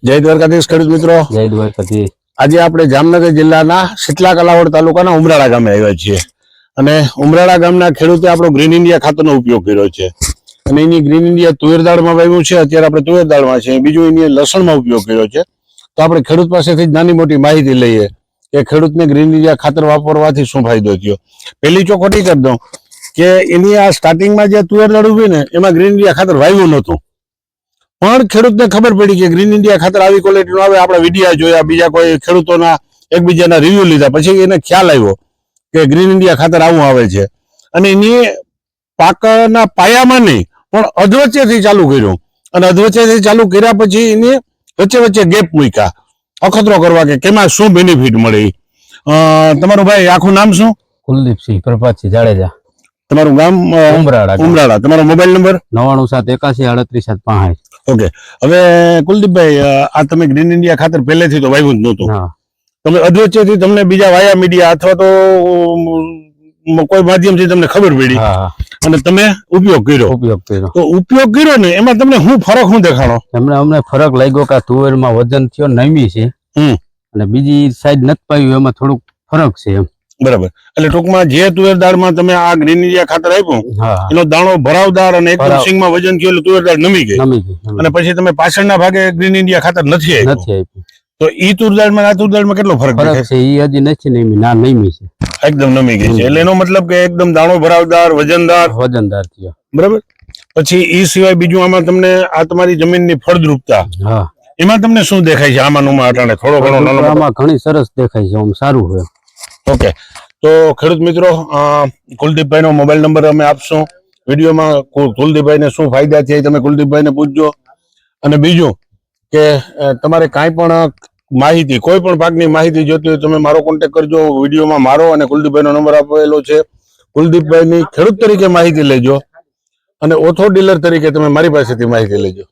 જય દ્વારકાધીશ ખેડૂત મિત્રો. જય દ્વારકાધીશ. આજે આપણે જામનગર જિલ્લાના શીતલા કલાવડ તાલુકાના ઉમરાળા ગામે આવ્યા છીએ અને ઉમરાળા ગામના ખેડૂતે આપણો ગ્રીન ઇન્ડિયા ખાતરનો ઉપયોગ કર્યો છે અને એની ગ્રીન ઇન્ડિયા તુવેર દાળમાં વાવ્યું છે. અત્યારે આપણે તુવેર દાળમાં છે. બીજું એની લસણમાં ઉપયોગ કર્યો છે. તો આપણે ખેડૂત પાસેથી જ નાની મોટી માહિતી લઈએ કે ખેડૂતને ગ્રીન ઇન્ડિયા ખાતર વાપરવાથી શું ફાયદો થયો. પહેલી ચોખવટી કરી દઉં કે એની આ સ્ટાર્ટિંગમાં જે તુવેર દાળ ઉભી ને એમાં ગ્રીન ઇન્ડિયા ખાતર વાવ્યું નહોતું, પણ ખેડૂતને ખબર પડી કે ગ્રીન ઇન્ડિયા ખાતર આવી ક્વોલિટીનું આવે. આપણા વિડીયા જોયા, બીજા કોઈ ખેડૂતોના એકબીજાના રિવ્યુ લીધા, પછી એને ખ્યાલ આવ્યો કે ગ્રીન ઇન્ડિયા ખાતર આવું આવે છે અને એની પાકના પાયામાં નહીં પણ અધવચ્ચેથી ચાલુ કર્યું અને અધવચ્ચેથી ચાલુ કર્યા પછી એની વચ્ચે વચ્ચે ગેપ મૂક્યા અખતરો કરવા કે કેમાં શું બેનિફિટ મળે. તમારું ભાઈ આખું નામ શું? કુલદીપસિંહ પ્રભાતસિંહ જાડેજા. તમારું ગામ? ઉમરાળા. તમારો મોબાઈલ નંબર? 9781383765. ઓકે. હવે કુલદીપભાઈ, આ તમે ગ્રીન ઇન્ડિયા ખાતર પહેલેથી તો વાવ્યું જ નહોતું, તમે અધવચ્ચેથી તમને બીજા વાયા મીડિયા અથવા તો કોઈ માધ્યમથી તમને ખબર પડી અને તમે ઉપયોગ કર્યો. તો ઉપયોગ કર્યો ને એમાં તમને શું દેખાણો? અમને ફરક લાગ્યો કે તુવેરમાં વજન થયો નમી છે અને બીજી સાઈડ નથી પાયું, એમાં થોડુંક ફરક છે એમ. બરાબર. એટલે ટૂંકમાં જે તુવેર દાળમાં તમે આ ગ્રીન ઇન્ડિયા ખાતર આપ્યું એનો દાણો ભરાવદાર અને એકદમ સિંગમાં વજન થયું એટલે તુવેર દાળ નમી ગઈ અને પછી તમે પાછળના ભાગે ગ્રીન ઇન્ડિયા ખાતર નથી આપ્યું. તો ઈ તુર દાળમાં આ તુર દાળમાં કેટલો ફરક છે? ઈ હજી નથી નમી, ના નમી છે, એકદમ નમી ગઈ છે. એટલે એનો મતલબ કે એકદમ દાણો ભરાવદાર વજનદાર થયો. બરાબર. પછી ઈ સિવાય બીજું આમાં તમને આ તમારી જમીનની ફળદ્રુપતા એમાં તમને શું દેખાય છે? આમાં અટાણે થોડો ઘણો આમાં ઘણી સરસ દેખાય છે, આમ સારું છે. ઓકે. તો ખેડૂત મિત્રો, કુલદીપભાઈ નો મોબાઈલ નંબર અમે આપશું વિડીયોમાં. કુલદીપભાઈને શું ફાયદા થયા તમે કુલદીપભાઈને પૂછજો. અને બીજું કે તમારે કાંઈ પણ માહિતી, કોઈ પણ પાકની માહિતી જોતી હોય તમે મારો કોન્ટેક્ટ કરજો. વિડીયોમાં મારો અને કુલદીપભાઈનો નંબર આપેલો છે. કુલદીપભાઈની ખેડૂત તરીકે માહિતી લેજો અને ઓથો ડીલર તરીકે તમે મારી પાસેથી માહિતી લેજો.